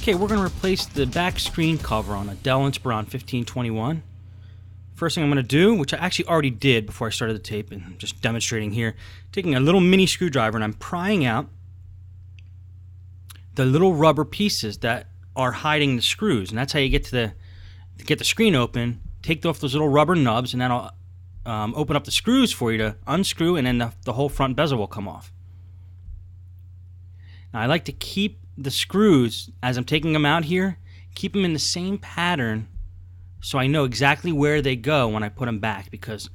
Okay, we're going to replace the back screen cover on a Dell Inspiron 1521. First thing I'm going to do, which I actually already did before I started the tape, and I'm just demonstrating here, taking a little mini screwdriver and I'm prying out the little rubber pieces that are hiding the screws, and that's how you get to get the screen open. Take off those little rubber nubs, and that'll open up the screws for you to unscrew, and then the whole front bezel will come off. Now I like to keep the screws, as I'm taking them out here, keep them in the same pattern so I know exactly where they go when I put them back, because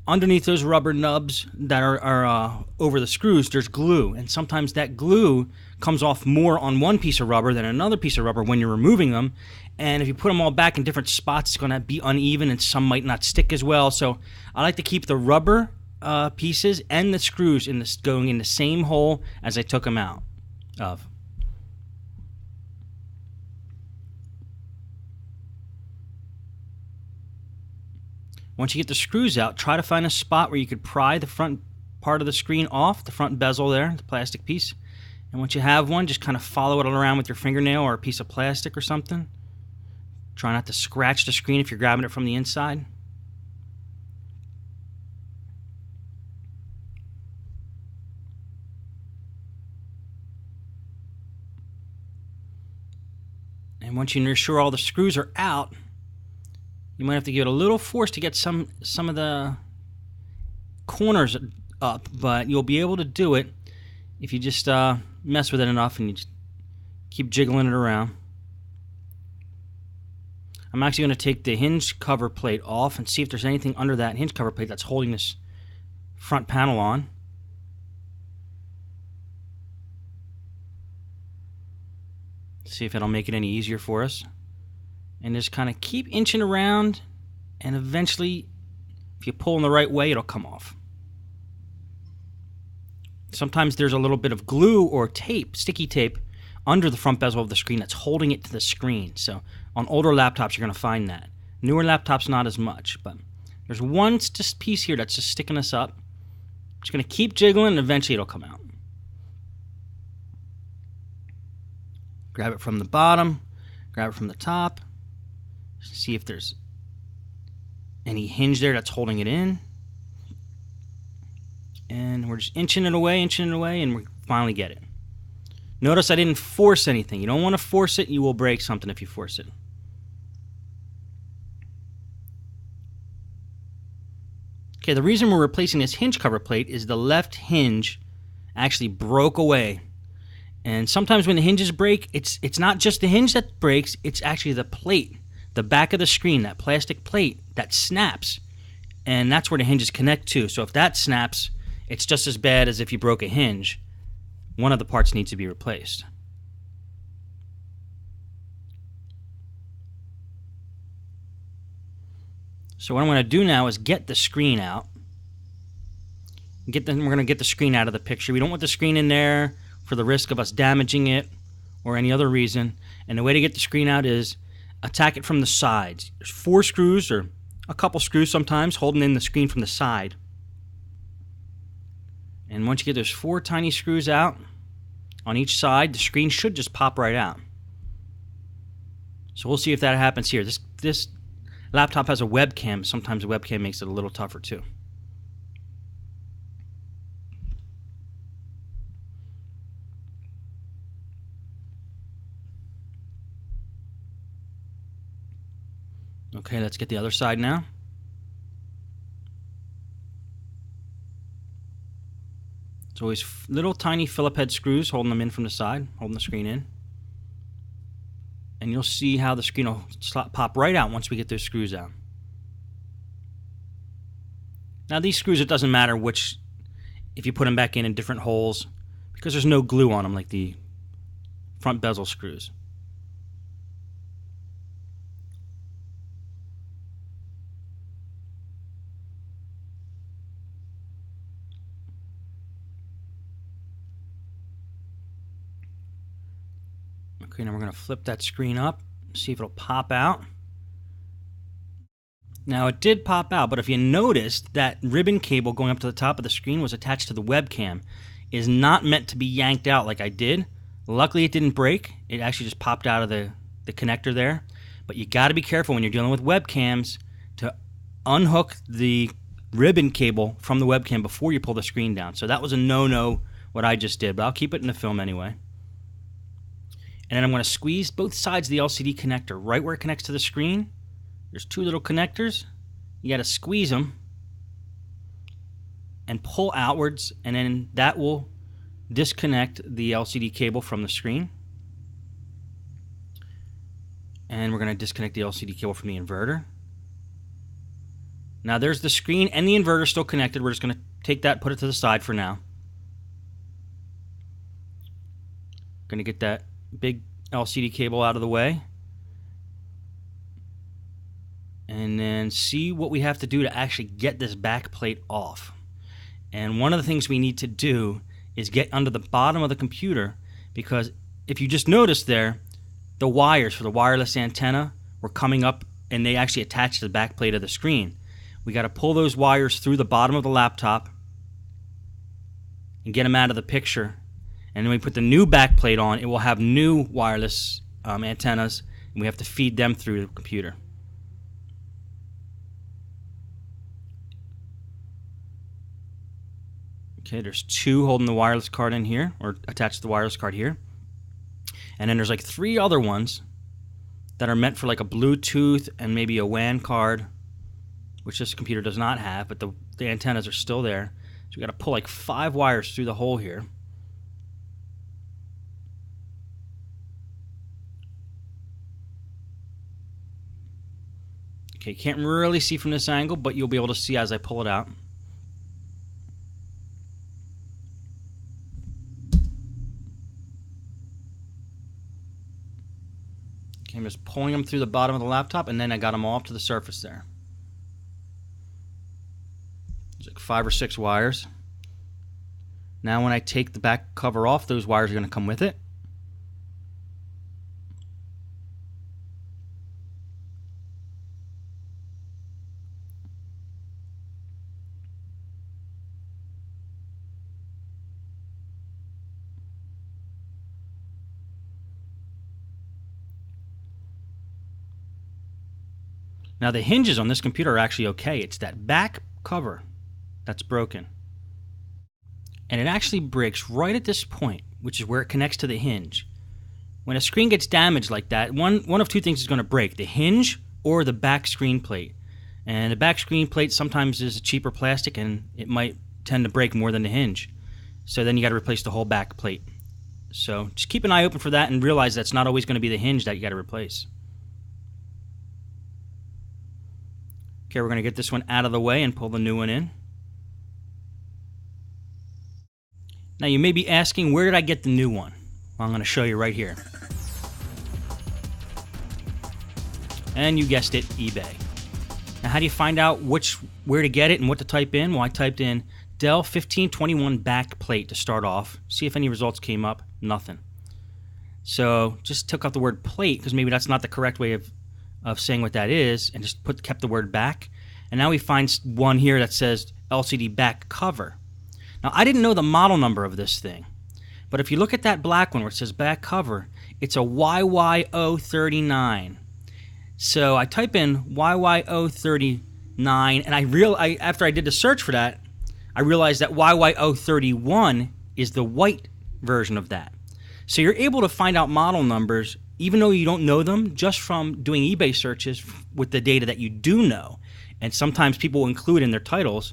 underneath those rubber nubs that are over the screws, there's glue, and sometimes that glue comes off more on one piece of rubber than another piece of rubber when you're removing them, and if you put them all back in different spots, it's going to be uneven and some might not stick as well. So I like to keep the rubber pieces and the screws going in the same hole as I took them out of. Once you get the screws out, try to find a spot where you could pry the front part of the screen off, the front bezel there, the plastic piece. And once you have one, just kind of follow it around with your fingernail or a piece of plastic or something. Try not to scratch the screen if you're grabbing it from the inside. And once you're sure all the screws are out, you might have to give it a little force to get some of the corners up, but you'll be able to do it if you just mess with it enough and you just keep jiggling it around. I'm actually going to take the hinge cover plate off and see if there's anything under that hinge cover plate that's holding this front panel on. See if it'll make it any easier for us. And just kind of keep inching around, and eventually, if you pull in the right way, it'll come off. Sometimes there's a little bit of glue or tape, sticky tape, under the front bezel of the screen that's holding it to the screen. So on older laptops, you're going to find that. Newer laptops, not as much, but there's one just piece here that's just sticking us up. Just going to keep jiggling, and eventually it'll come out. Grab it from the bottom, grab it from the top. See if there's any hinge there that's holding it in. And we're just inching it away, and we finally get it. Notice I didn't force anything. You don't want to force it. You will break something if you force it. Okay, the reason we're replacing this hinge cover plate is the left hinge actually broke away. And sometimes when the hinges break, it's not just the hinge that breaks, it's actually the plate. The back of the screen, that plastic plate, that snaps. And that's where the hinges connect to. So if that snaps, it's just as bad as if you broke a hinge. One of the parts needs to be replaced. So what I'm going to do now is get the screen out. We're going to get the screen out of the picture. We don't want the screen in there for the risk of us damaging it or any other reason. And the way to get the screen out is attack it from the sides. There's 4 screws, or a couple screws sometimes, holding in the screen from the side. And once you get those 4 tiny screws out on each side, the screen should just pop right out. So we'll see if that happens here. This laptop has a webcam. Sometimes a webcam makes it a little tougher too. Okay, let's get the other side now. It's always little tiny Phillip head screws holding them in from the side, holding the screen in. And you'll see how the screen will pop right out once we get those screws out. Now these screws, it doesn't matter which, if you put them back in different holes, because there's no glue on them like the front bezel screws. Okay, now we're going to flip that screen up, see if it'll pop out. Now it did pop out, but if you noticed, that ribbon cable going up to the top of the screen was attached to the webcam. It is not meant to be yanked out like I did. Luckily, it didn't break. It actually just popped out of the connector there. But you got to be careful when you're dealing with webcams to unhook the ribbon cable from the webcam before you pull the screen down. So that was a no-no what I just did, but I'll keep it in the film anyway. And then I'm going to squeeze both sides of the LCD connector right where it connects to the screen. There's two little connectors. You got to squeeze them and pull outwards, and then that will disconnect the LCD cable from the screen. And we're going to disconnect the LCD cable from the inverter. Now there's the screen and the inverter still connected. We're just going to take that, put it to the side for now. Going to get that big LCD cable out of the way. And then see what we have to do to actually get this back plate off. And one of the things we need to do is get under the bottom of the computer, because if you just notice there, the wires for the wireless antenna were coming up and they actually attached to the back plate of the screen. We got to pull those wires through the bottom of the laptop and get them out of the picture. And then we put the new back plate on, it will have new wireless antennas, and we have to feed them through the computer. Okay, there's two holding the wireless card in here, or attached to the wireless card here. And then there's like three other ones that are meant for like a Bluetooth and maybe a WAN card, which this computer does not have, but the antennas are still there. So we got to pull like 5 wires through the hole here. Okay, can't really see from this angle, but you'll be able to see as I pull it out. I'm just pulling them through the bottom of the laptop, and then I got them all up to the surface there. There's like 5 or 6 wires. Now when I take the back cover off, those wires are going to come with it. Now the hinges on this computer are actually okay. It's that back cover that's broken. And it actually breaks right at this point, which is where it connects to the hinge. When a screen gets damaged like that, one of two things is going to break: the hinge or the back screen plate. And the back screen plate sometimes is a cheaper plastic, and it might tend to break more than the hinge. So then you got to replace the whole back plate. So just keep an eye open for that, and realize that's not always going to be the hinge that you got to replace. Okay, we're going to get this one out of the way and pull the new one in. Now you may be asking, where did I get the new one? Well, I'm going to show you right here. And you guessed it, eBay. Now how do you find out where to get it and what to type in? Well, I typed in Dell 1521 back plate to start off. See if any results came up. Nothing. So just took out the word plate, because maybe that's not the correct way of saying what that is, and just kept the word back. And now we find one here that says LCD back cover. Now I didn't know the model number of this thing, but if you look at that black one where it says back cover, it's a YY039. So I type in YY039, and after I did the search for that, I realized that YY031 is the white version of that. So you're able to find out model numbers even though you don't know them, just from doing eBay searches with the data that you do know. And sometimes people will include in their titles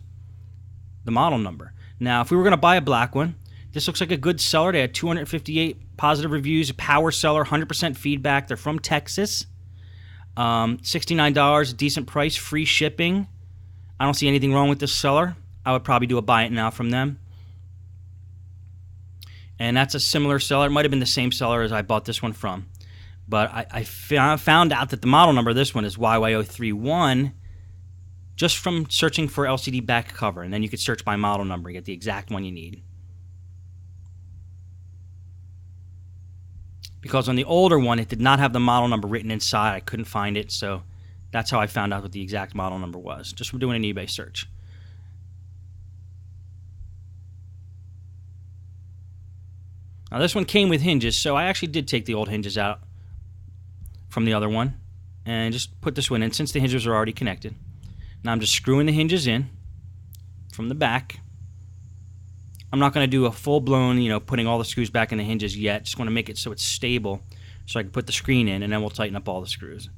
the model number. Now, if we were going to buy a black one, this looks like a good seller. They had 258 positive reviews, a power seller, 100% feedback. They're from Texas. $69, decent price, free shipping. I don't see anything wrong with this seller. I would probably do a buy it now from them. And that's a similar seller. It might have been the same seller as I bought this one from. But I found out that the model number of this one is YY031 just from searching for LCD back cover. And then you could search by model number and get the exact one you need. Because on the older one, it did not have the model number written inside. I couldn't find it, so that's how I found out what the exact model number was, just from doing an eBay search. Now this one came with hinges, so I actually did take the old hinges out from the other one and just put this one in since the hinges are already connected. Now I'm just screwing the hinges in from the back. I'm not going to do a full-blown, putting all the screws back in the hinges yet. Just want to make it so it's stable so I can put the screen in, and then we'll tighten up all the screws.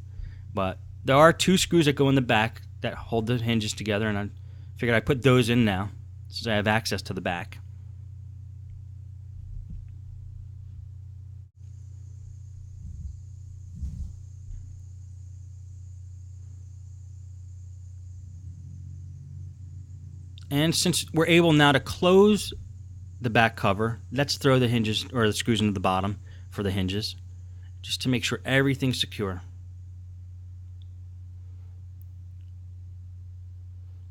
But there are 2 screws that go in the back that hold the hinges together, and I figured I'd put those in now since I have access to the back. And since we're able now to close the back cover, let's throw the hinges or the screws into the bottom for the hinges, just to make sure everything's secure.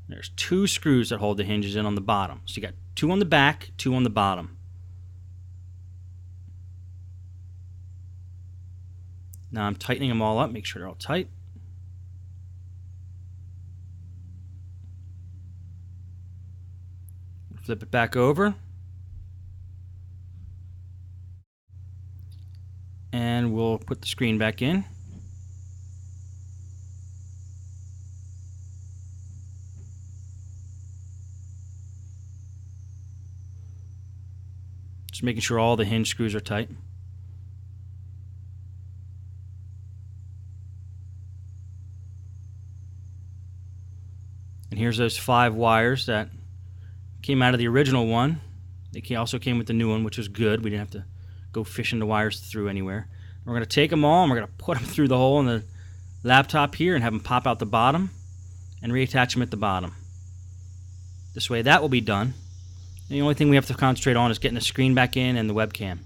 There's 2 screws that hold the hinges in on the bottom. So you got 2 on the back, 2 on the bottom. Now I'm tightening them all up, make sure they're all tight. Flip it back over. And we'll put the screen back in. Just making sure all the hinge screws are tight. And here's those 5 wires that came out of the original one. They also came with the new one, which was good. We didn't have to go fishing the wires through anywhere. We're going to take them all and we're going to put them through the hole in the laptop here and have them pop out the bottom and reattach them at the bottom. This way that will be done. And the only thing we have to concentrate on is getting the screen back in and the webcam.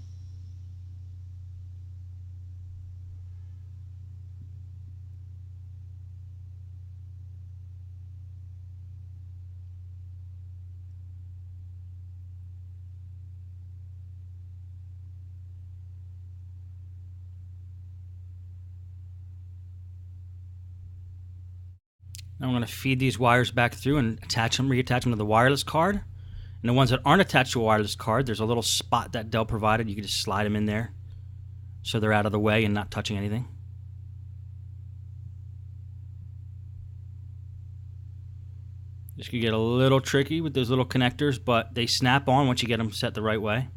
Now I'm going to feed these wires back through and reattach them to the wireless card. And the ones that aren't attached to a wireless card, there's a little spot that Dell provided. You can just slide them in there so they're out of the way and not touching anything. This could get a little tricky with those little connectors, but they snap on once you get them set the right way.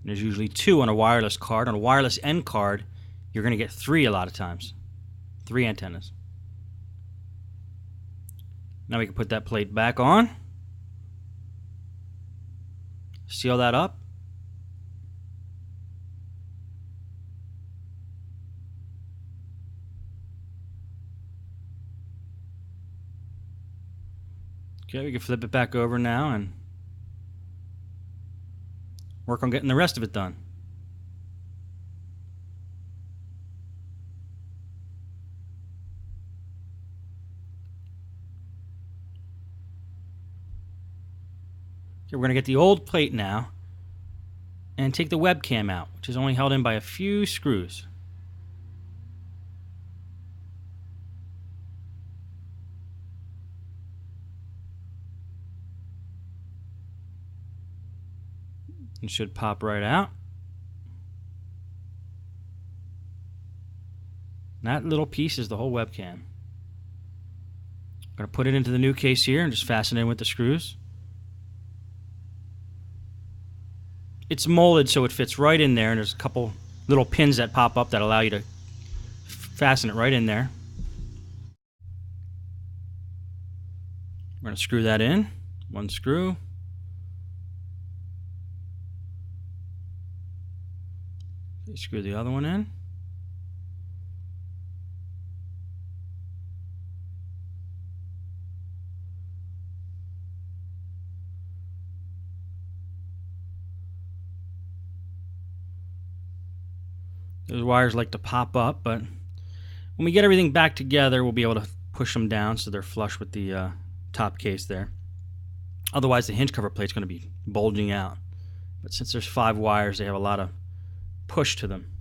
There's usually 2 on a wireless card. On a wireless end card, you're going to get 3 a lot of times. 3 antennas. Now we can put that plate back on. Seal that up. Okay, we can flip it back over now and work on getting the rest of it done. Okay, we're going to get the old plate now and take the webcam out, which is only held in by a few screws. It should pop right out. That little piece is the whole webcam. I'm going to put it into the new case here and just fasten it in with the screws. It's molded so it fits right in there, and there's a couple little pins that pop up that allow you to fasten it right in there. We're going to screw that in. 1 screw. Okay, screw the other one in. Those wires like to pop up, but when we get everything back together, we'll be able to push them down so they're flush with the top case there. Otherwise, the hinge cover plate's going to be bulging out. But since there's 5 wires, they have a lot of push to them.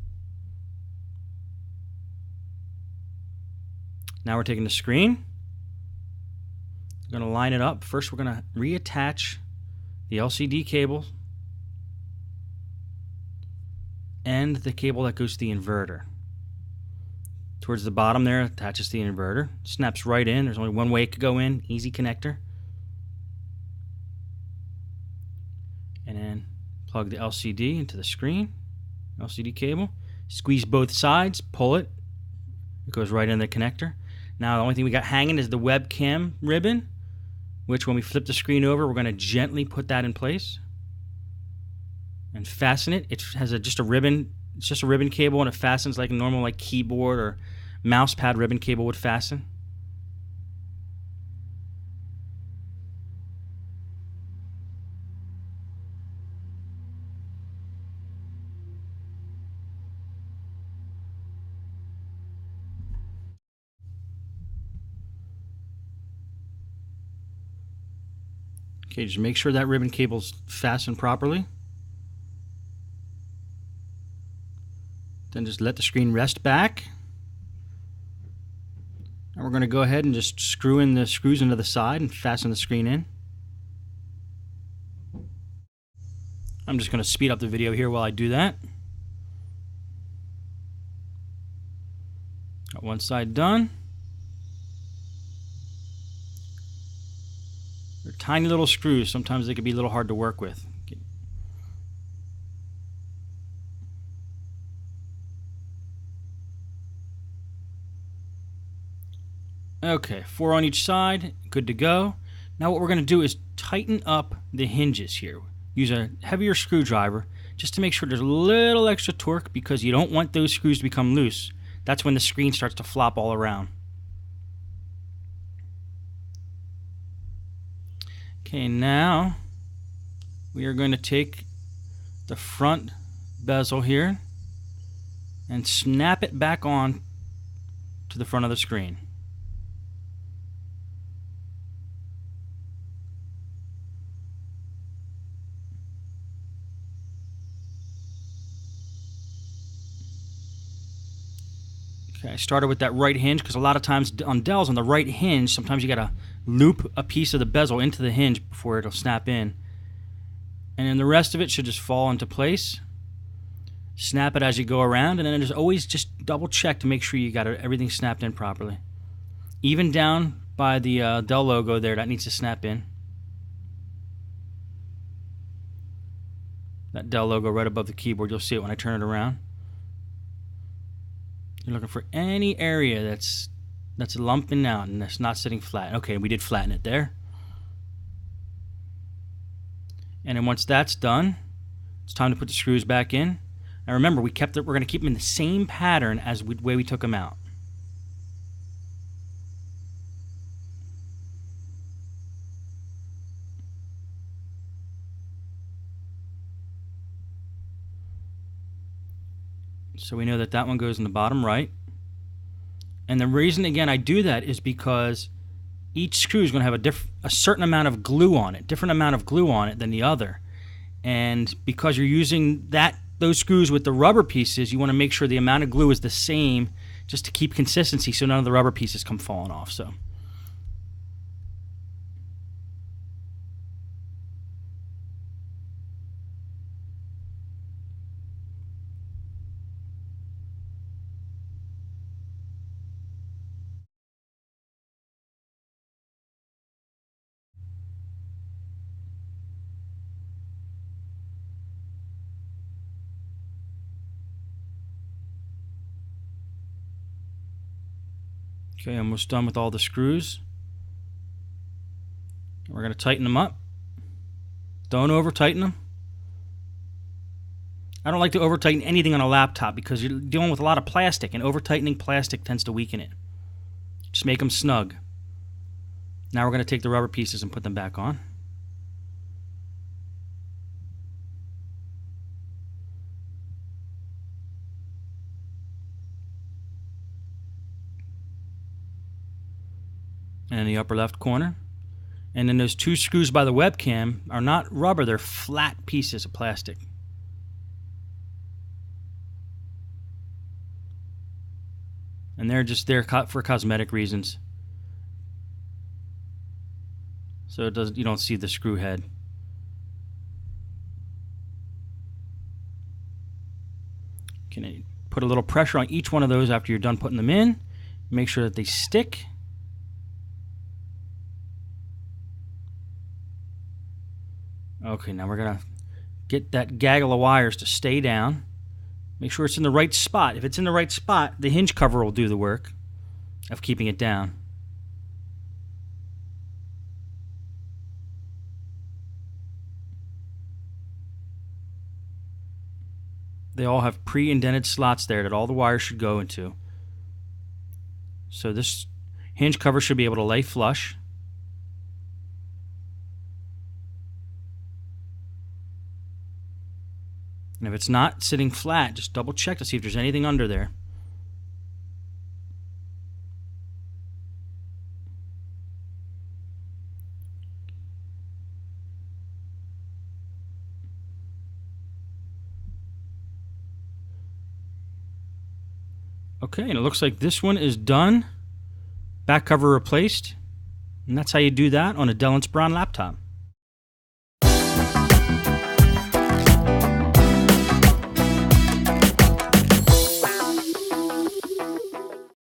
Now we're taking the screen. We're going to line it up. First, we're going to reattach the LCD cable and the cable that goes to the inverter. Towards the bottom there attaches to the inverter. Snaps right in. There's only one way it could go in. Easy connector. And then plug the LCD into the screen. LCD cable. Squeeze both sides. Pull it. It goes right in the connector. Now the only thing we got hanging is the webcam ribbon, which when we flip the screen over, we're going to gently put that in place and fasten it. It has just a ribbon. It's just a ribbon cable, and it fastens like a normal keyboard or mouse pad ribbon cable would fasten. Okay, just make sure that ribbon cable's fastened properly. Then just let the screen rest back. And we're going to go ahead and just screw in the screws into the side and fasten the screen in. I'm just going to speed up the video here while I do that. Got one side done. They're tiny little screws. Sometimes they can be a little hard to work with. Okay, 4 on each side, good to go. Now what we're going to do is tighten up the hinges here. Use a heavier screwdriver just to make sure there's a little extra torque, because you don't want those screws to become loose. That's when the screen starts to flop all around. Okay, now we are going to take the front bezel here and snap it back on to the front of the screen. Okay, I started with that right hinge because a lot of times on Dells, on the right hinge, sometimes you got to loop a piece of the bezel into the hinge before it'll snap in. And then the rest of it should just fall into place. Snap it as you go around, and then just always just double check to make sure you got everything snapped in properly. Even down by the Dell logo there, that needs to snap in. That Dell logo right above the keyboard, you'll see it when I turn it around. You're looking for any area that's lumping out and that's not sitting flat. Okay, we did flatten it there. And then once that's done, it's time to put the screws back in. Now remember, we're going to keep them in the same pattern as the way we took them out. So we know that that one goes in the bottom right. And the reason, again, I do that is because each screw is going to have a certain amount of glue on it, different amount of glue on it than the other. And because you're using those screws with the rubber pieces, you want to make sure the amount of glue is the same just to keep consistency so none of the rubber pieces come falling off. So. Okay, almost done with all the screws. We're going to tighten them up. Don't over tighten them. I don't like to over tighten anything on a laptop because you're dealing with a lot of plastic, and over tightening plastic tends to weaken it. Just make them snug. Now we're going to take the rubber pieces and put them back on. And in the upper left corner. And then those 2 screws by the webcam are not rubber, they're flat pieces of plastic. And they're just there for cosmetic reasons. So you don't see the screw head. Can put a little pressure on each one of those after you're done putting them in. Make sure that they stick. Okay, now we're going to get that gaggle of wires to stay down. Make sure it's in the right spot. If it's in the right spot, the hinge cover will do the work of keeping it down. They all have pre-indented slots there that all the wires should go into. So this hinge cover should be able to lay flush. And if it's not sitting flat, just double check to see if there's anything under there. Okay, and it looks like this one is done. Back cover replaced. And that's how you do that on a Dell Inspiron laptop.